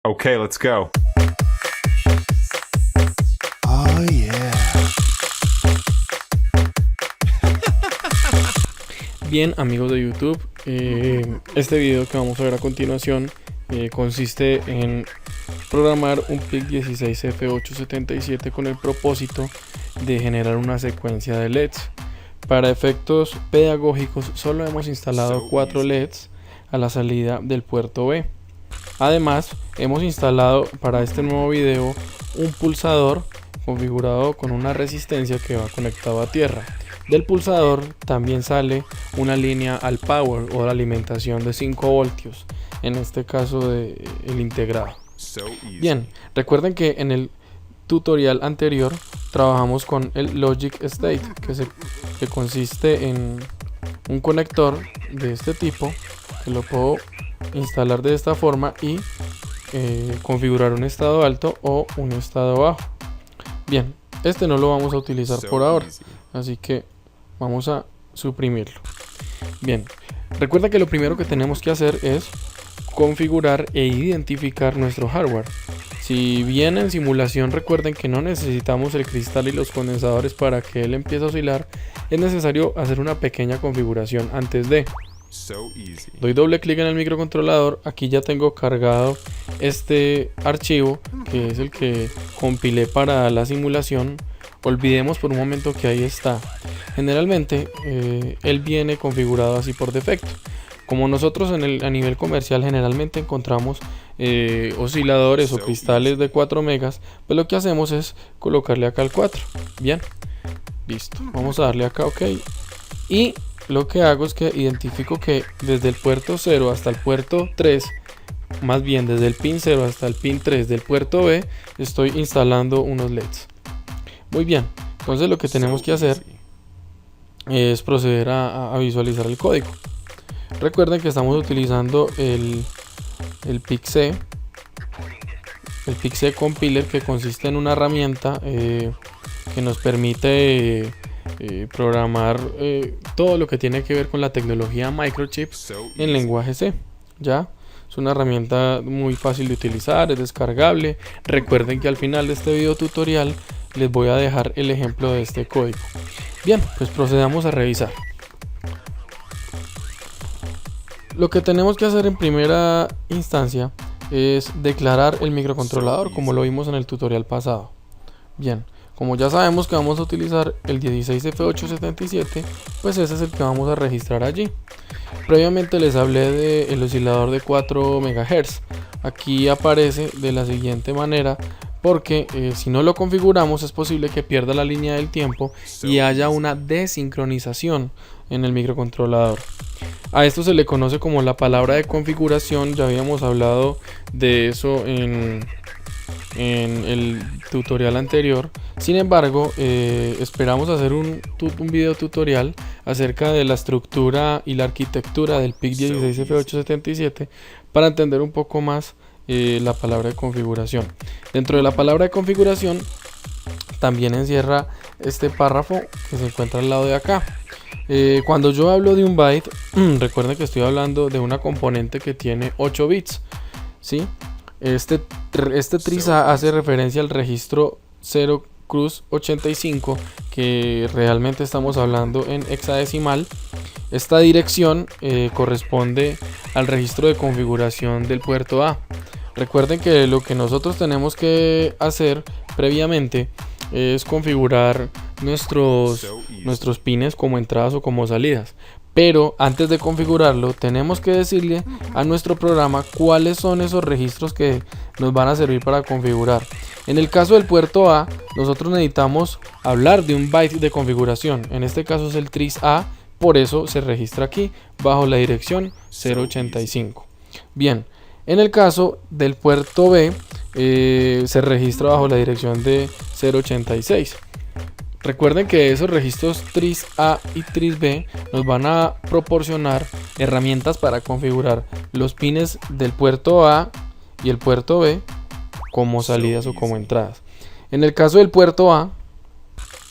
Okay, let's go. Oh yeah. Bien, amigos de YouTube, este video que vamos a ver a continuación consiste en programar un PIC16F877 con el propósito de generar una secuencia de LEDs. Para efectos pedagógicos solo hemos instalado 4 LEDs a la salida del puerto B. Además, hemos instalado para este nuevo video un pulsador configurado con una resistencia que va conectado a tierra. Del pulsador también sale una línea al power o la alimentación de 5 voltios, en este caso el integrado. Bien, recuerden que en el tutorial anterior trabajamos con el Logic State, que consiste en un conector de este tipo, que lo puedo instalar de esta forma y configurar un estado alto o un estado bajo. Bien, este no lo vamos a utilizar por ahora, así que vamos a suprimirlo. Bien, recuerda que lo primero que tenemos que hacer es configurar e identificar nuestro hardware. Si bien en simulación recuerden que no necesitamos el cristal y los condensadores para que él empiece a oscilar, es necesario hacer una pequeña configuración antes de. Doy doble clic en el microcontrolador. Aquí ya tengo cargado este archivo, que es el que compilé para la simulación. Olvidemos por un momento que ahí está. Generalmente él viene configurado así por defecto. Como nosotros a nivel comercial generalmente encontramos osciladores o cristales de 4 megas, pues lo que hacemos es colocarle acá el 4. Bien, listo. Vamos a darle acá OK. Y lo que hago es que identifico que desde el puerto 0 hasta el puerto 3, más bien desde el pin 0 hasta el pin 3 del puerto B, estoy instalando unos LEDs. Muy bien, entonces lo que tenemos que hacer es proceder a visualizar el código. Recuerden que estamos utilizando el PIC-C Compiler, que consiste en una herramienta que nos permite programar todo lo que tiene que ver con la tecnología microchip en lenguaje C. Ya es una herramienta muy fácil de utilizar, es descargable. Recuerden que al final de este video tutorial les voy a dejar el ejemplo de este código. Bien, pues procedamos a revisar. Lo que tenemos que hacer en primera instancia es declarar el microcontrolador, como lo vimos en el tutorial pasado. Bien, como ya sabemos que vamos a utilizar el 16F877, pues ese es el que vamos a registrar allí. Previamente les hablé del oscilador de 4 MHz. Aquí aparece de la siguiente manera, porque si no lo configuramos es posible que pierda la línea del tiempo y haya una desincronización en el microcontrolador. A esto se le conoce como la palabra de configuración. Ya habíamos hablado de eso en el tutorial anterior. Sin embargo, esperamos hacer un video tutorial acerca de la estructura y la arquitectura del PIC16F877 para entender un poco más la palabra de configuración. Dentro de la palabra de configuración también encierra este párrafo que se encuentra al lado de acá. Cuando yo hablo de un byte, recuerden que estoy hablando de una componente que tiene 8 bits, ¿sí? Este tris-A hace referencia al registro 0 cruz 85, que realmente estamos hablando en hexadecimal. Esta dirección corresponde al registro de configuración del puerto A. Recuerden que lo que nosotros tenemos que hacer previamente es configurar nuestros pines como entradas o como salidas. Pero antes de configurarlo tenemos que decirle a nuestro programa cuáles son esos registros que nos van a servir para configurar. En el caso del puerto A, nosotros necesitamos hablar de un byte de configuración. En este caso es el tris-A, por eso se registra aquí bajo la dirección 085. Bien, en el caso del puerto B se registra bajo la dirección de 086. Recuerden que esos registros tris-A y tris-B nos van a proporcionar herramientas para configurar los pines del puerto A y el puerto B como salidas o como entradas. En el caso del puerto A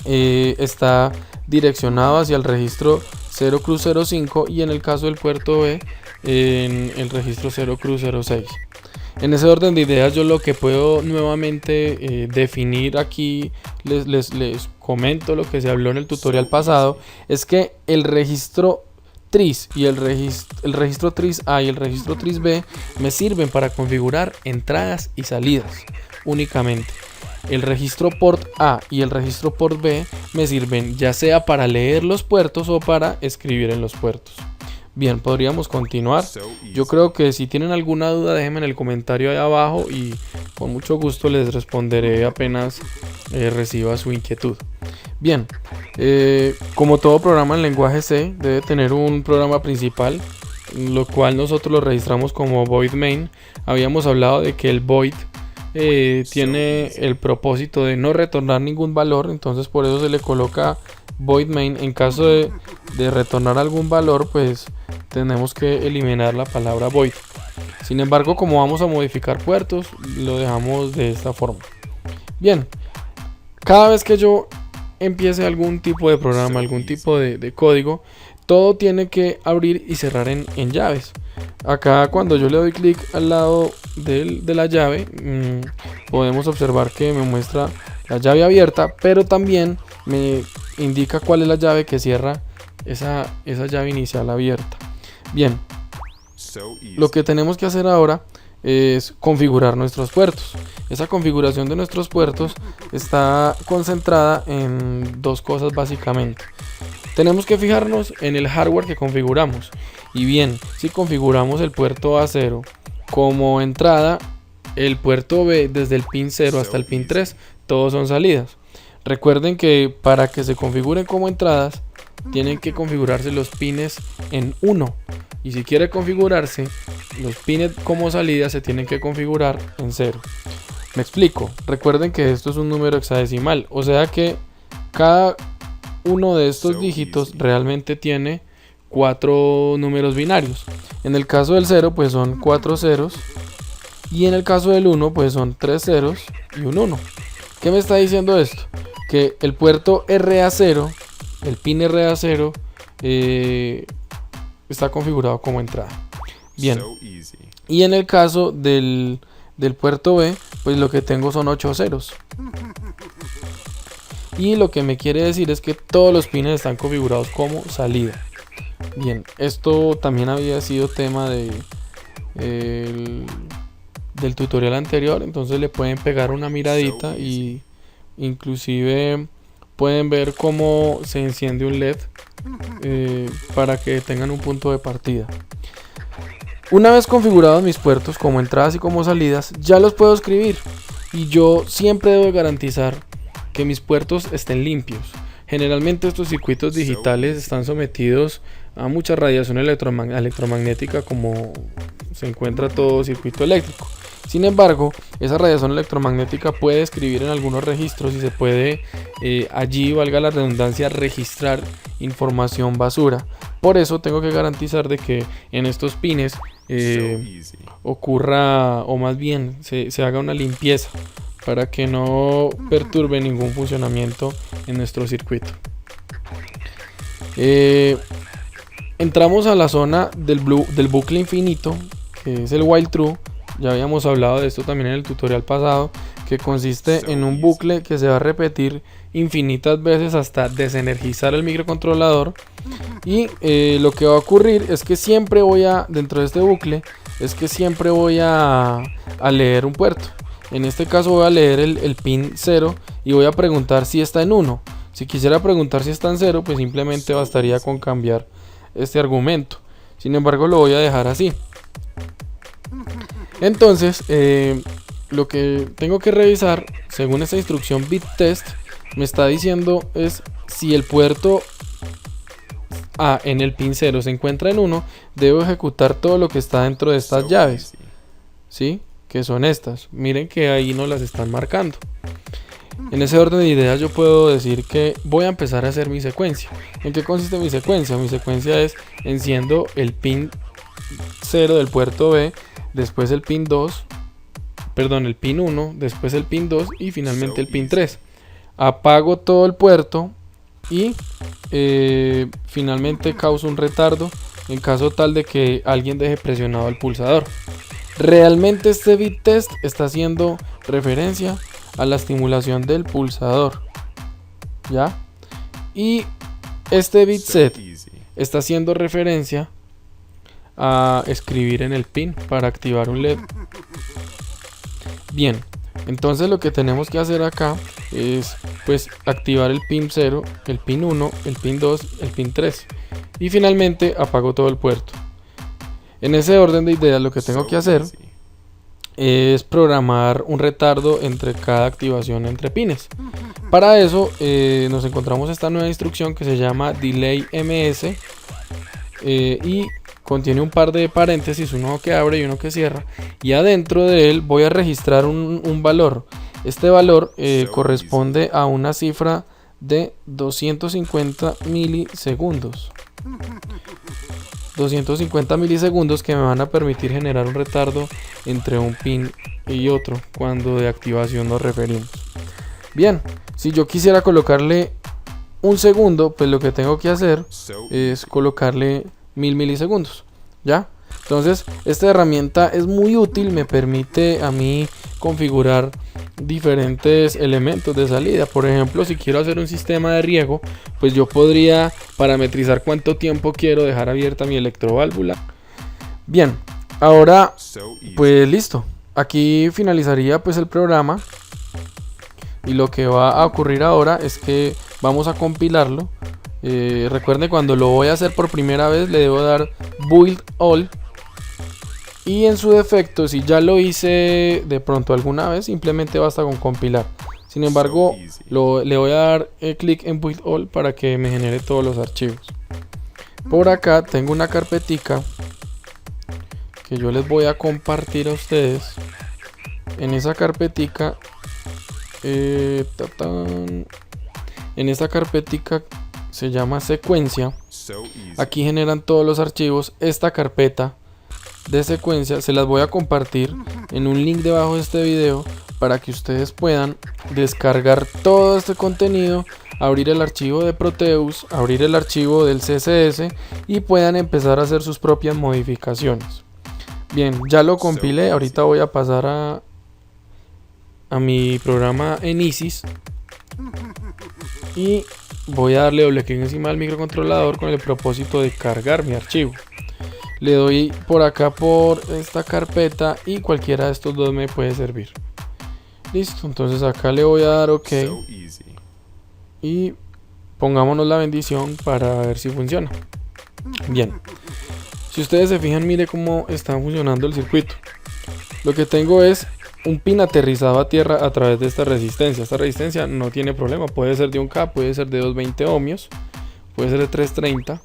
está direccionado hacia el registro 0 cruz 05 y en el caso del puerto B en el registro 0 cruz 06. En ese orden de ideas, yo lo que puedo nuevamente definir aquí, les comento lo que se habló en el tutorial pasado, es que el registro TRIS y el registro TRIS A y el registro TRIS B me sirven para configurar entradas y salidas únicamente. El registro port A y el registro port B me sirven ya sea para leer los puertos o para escribir en los puertos. Bien, podríamos continuar. Yo creo que si tienen alguna duda, déjenme en el comentario ahí abajo y con mucho gusto les responderé apenas reciba su inquietud. Bien, como todo programa en lenguaje C, debe tener un programa principal, lo cual nosotros lo registramos como void main. Habíamos hablado de que el void tiene el propósito de no retornar ningún valor, entonces por eso se le coloca void main. En caso de retornar algún valor, pues tenemos que eliminar la palabra void. Sin embargo, como vamos a modificar puertos, lo dejamos de esta forma. Bien, cada vez que yo empiece algún tipo de programa, algún tipo de código, todo tiene que abrir y cerrar en llaves. Acá cuando yo le doy clic al lado de la llave, podemos observar que me muestra la llave abierta, pero también me indica cuál es la llave que cierra esa llave inicial abierta. Bien, lo que tenemos que hacer ahora es configurar nuestros puertos. Esa configuración de nuestros puertos está concentrada en dos cosas básicamente. Tenemos que fijarnos en el hardware que configuramos. Y bien, si configuramos el puerto A0 como entrada, el puerto B desde el pin 0 hasta el pin 3, todos son salidas. Recuerden que para que se configuren como entradas, tienen que configurarse los pines en 1. Y si quiere configurarse, los pines como salida se tienen que configurar en 0. Me explico. Recuerden que esto es un número hexadecimal, o sea que cada uno de estos dígitos realmente tiene 4 números binarios. En el caso del 0 pues son 4 ceros, y en el caso del 1 pues son 3 ceros y un 1. ¿Qué me está diciendo esto? Que el puerto RA0, el pin RA0 está configurado como entrada. Bien, y en el caso del puerto B, pues lo que tengo son 8 ceros. Y lo que me quiere decir es que todos los pines están configurados como salida. Bien, esto también había sido tema del tutorial anterior, entonces le pueden pegar una miradita y inclusive pueden ver cómo se enciende un LED para que tengan un punto de partida. Una vez configurados mis puertos como entradas y como salidas, ya los puedo escribir, y yo siempre debo garantizar que mis puertos estén limpios. Generalmente estos circuitos digitales están sometidos a mucha radiación electromagnética, como se encuentra todo circuito eléctrico. Sin embargo, esa radiación electromagnética puede escribir en algunos registros y se puede allí, valga la redundancia, registrar información basura. Por eso tengo que garantizar de que en estos pines ocurra, o más bien se haga una limpieza para que no perturbe ningún funcionamiento en nuestro circuito. Entramos a la zona del bucle infinito, que es el while true. Ya habíamos hablado de esto también en el tutorial pasado, que consiste en un bucle que se va a repetir infinitas veces hasta desenergizar el microcontrolador. Y lo que va a ocurrir es que siempre dentro de este bucle, siempre voy a leer un puerto. En este caso voy a leer el pin 0 y voy a preguntar si está en 1. Si quisiera preguntar si está en 0, pues simplemente bastaría con cambiar este argumento. Sin embargo, lo voy a dejar así. Entonces, lo que tengo que revisar, según esta instrucción BitTest, me está diciendo es si el puerto A en el pin 0 se encuentra en 1, debo ejecutar todo lo que está dentro de estas llaves, ¿sí? Que son estas. Miren que ahí no las están marcando. En ese orden de ideas yo puedo decir que voy a empezar a hacer mi secuencia. ¿En qué consiste mi secuencia? Mi secuencia es: enciendo el pin 0 del puerto B, después el pin 1, después el pin 2 y finalmente el pin 3. Apago todo el puerto y finalmente causo un retardo en caso tal de que alguien deje presionado el pulsador. Realmente este bit test está haciendo referencia a la estimulación del pulsador, ¿ya? Y este bit set está haciendo referencia a escribir en el pin para activar un LED. Bien, entonces lo que tenemos que hacer acá es pues activar el pin 0, el pin 1, el pin 2, el pin 3 y finalmente apago todo el puerto. En ese orden de ideas lo que tengo que hacer es programar un retardo entre cada activación entre pines. Para eso nos encontramos esta nueva instrucción que se llama delay ms y contiene un par de paréntesis, uno que abre y uno que cierra, y adentro de él voy a registrar un valor. Este valor corresponde a una cifra de 250 milisegundos. 250 milisegundos que me van a permitir generar un retardo entre un pin y otro cuando de activación nos referimos. Bien, si yo quisiera colocarle un segundo, pues lo que tengo que hacer es colocarle 1000 milisegundos, ¿ya? Entonces esta herramienta es muy útil, me permite a mí configurar diferentes elementos de salida. Por ejemplo, si quiero hacer un sistema de riego, pues yo podría parametrizar cuánto tiempo quiero dejar abierta mi electroválvula. Bien, ahora pues listo, aquí finalizaría pues el programa y lo que va a ocurrir ahora es que vamos a compilarlo. Recuerden, cuando lo voy a hacer por primera vez le debo dar build all, y en su defecto si ya lo hice de pronto alguna vez simplemente basta con compilar. Sin embargo le voy a dar clic en build all para que me genere todos los archivos. Por acá tengo una carpetica que yo les voy a compartir a ustedes. En esa carpetica en esta carpetica se llama secuencia. Aquí generan todos los archivos. Esta carpeta de secuencia se las voy a compartir en un link debajo de este video para que ustedes puedan descargar todo este contenido, abrir el archivo de Proteus, abrir el archivo del CSS y puedan empezar a hacer sus propias modificaciones. Bien, ya lo compilé. Ahorita voy a pasar a mi programa en Isis y voy a darle doble clic encima del microcontrolador con el propósito de cargar mi archivo. Le doy por acá por esta carpeta y cualquiera de estos dos me puede servir. Listo, entonces acá le voy a dar OK y pongámonos la bendición para ver si funciona. Bien, si ustedes se fijan, mire cómo está funcionando el circuito. Lo que tengo es un pin aterrizado a tierra a través de esta resistencia. Esta resistencia no tiene problema, puede ser de 1K, puede ser de 220 ohmios, puede ser de 330.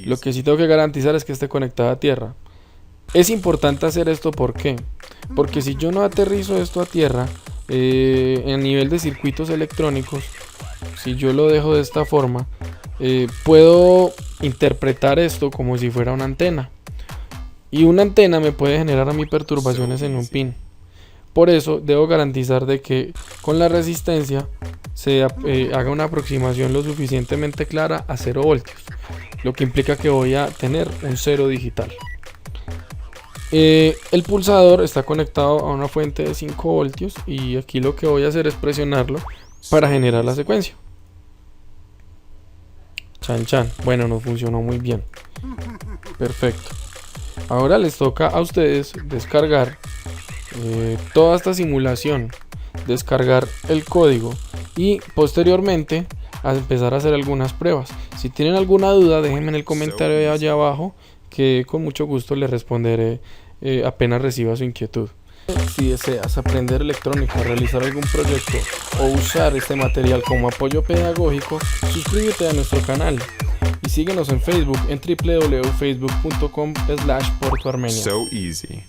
Lo que sí tengo que garantizar es que esté conectada a tierra. Es importante hacer esto, ¿por qué? Porque si yo no aterrizo esto a tierra, en nivel de circuitos electrónicos, si yo lo dejo de esta forma, puedo interpretar esto como si fuera una antena. Y una antena me puede generar a mí perturbaciones en un pin. Por eso debo garantizar de que con la resistencia se haga una aproximación lo suficientemente clara a 0 voltios, lo que implica que voy a tener un 0 digital. El pulsador está conectado a una fuente de 5 voltios y aquí lo que voy a hacer es presionarlo para generar la secuencia. Chan chan, bueno, no funcionó muy bien. Perfecto. Ahora les toca a ustedes descargar toda esta simulación, descargar el código y posteriormente a empezar a hacer algunas pruebas. Si tienen alguna duda, déjenme en el comentario de allá abajo, que con mucho gusto les responderé apenas reciba su inquietud. Si deseas aprender electrónica, realizar algún proyecto o usar este material como apoyo pedagógico, suscríbete a nuestro canal y síguenos en Facebook en www.facebook.com/portoarmenia. So easy.